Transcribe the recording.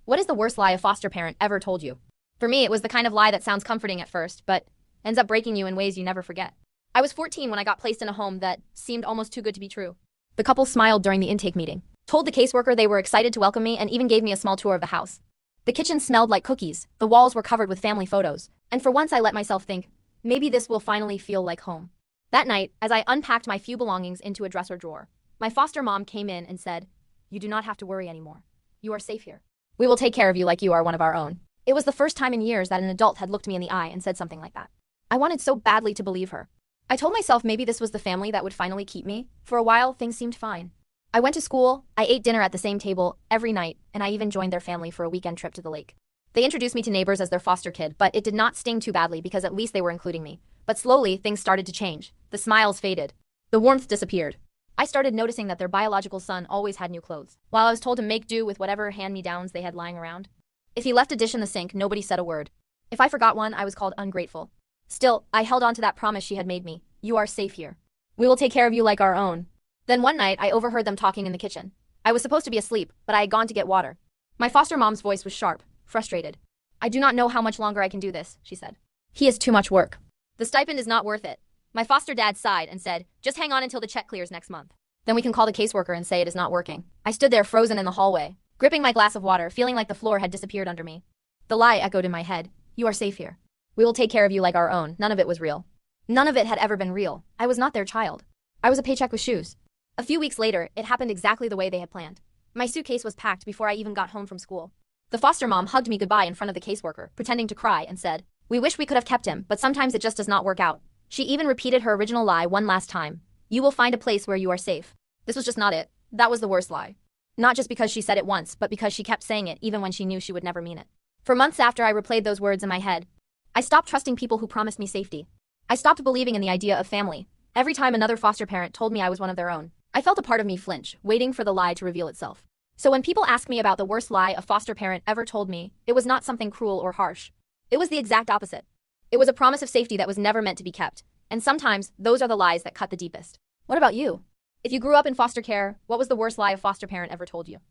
What is the worst lie a foster parent ever told you? For me, it was the kind of lie that sounds comforting at first, but ends up breaking you in ways you never forget. I was 14 when I got placed in a home that seemed almost too good to be true. The couple smiled during the intake meeting, told the caseworker they were excited to welcome me, and even gave me a small tour of the house. The kitchen smelled like cookies, the walls were covered with family photos, and for once I let myself think, maybe this will finally feel like home. That night, as I unpacked my few belongings into a dresser drawer, my foster mom came in and said, "You do not have to worry anymore. You are safe here. We will take care of you like you are one of our own." It was the first time in years that an adult had looked me in the eye and said something like that. I wanted so badly to believe her. I told myself maybe this was the family that would finally keep me. For a while, things seemed fine. I went to school, I ate dinner at the same table every night, and I even joined their family for a weekend trip to the lake. They introduced me to neighbors as their foster kid, but it did not sting too badly because at least they were including me. But slowly, things started to change. The smiles faded. The warmth disappeared. I started noticing that their biological son always had new clothes, while I was told to make do with whatever hand-me-downs they had lying around. If he left a dish in the sink, nobody said a word. If I forgot one, I was called ungrateful. Still, I held on to that promise she had made me. You are safe here. We will take care of you like our own. Then one night, I overheard them talking in the kitchen. I was supposed to be asleep, but I had gone to get water. My foster mom's voice was sharp, frustrated. "I do not know how much longer I can do this," she said. "He is too much work. The stipend is not worth it." My foster dad sighed and said, "Just hang on until the check clears next month. Then we can call the caseworker and say it is not working." I stood there frozen in the hallway, gripping my glass of water, feeling like the floor had disappeared under me. The lie echoed in my head. "You are safe here. We will take care of you like our own." None of it was real. None of it had ever been real. I was not their child. I was a paycheck with shoes. A few weeks later, it happened exactly the way they had planned. My suitcase was packed before I even got home from school. The foster mom hugged me goodbye in front of the caseworker, pretending to cry, and said, "We wish we could have kept him, but sometimes it just does not work out." She even repeated her original lie one last time. "You will find a place where you are safe." This was just not it. That was the worst lie. Not just because she said it once, but because she kept saying it even when she knew she would never mean it. For months after I replayed those words in my head, I stopped trusting people who promised me safety. I stopped believing in the idea of family. Every time another foster parent told me I was one of their own, I felt a part of me flinch, waiting for the lie to reveal itself. So when people ask me about the worst lie a foster parent ever told me, it was not something cruel or harsh. It was the exact opposite. It was a promise of safety that was never meant to be kept. And sometimes, those are the lies that cut the deepest. What about you? If you grew up in foster care, what was the worst lie a foster parent ever told you?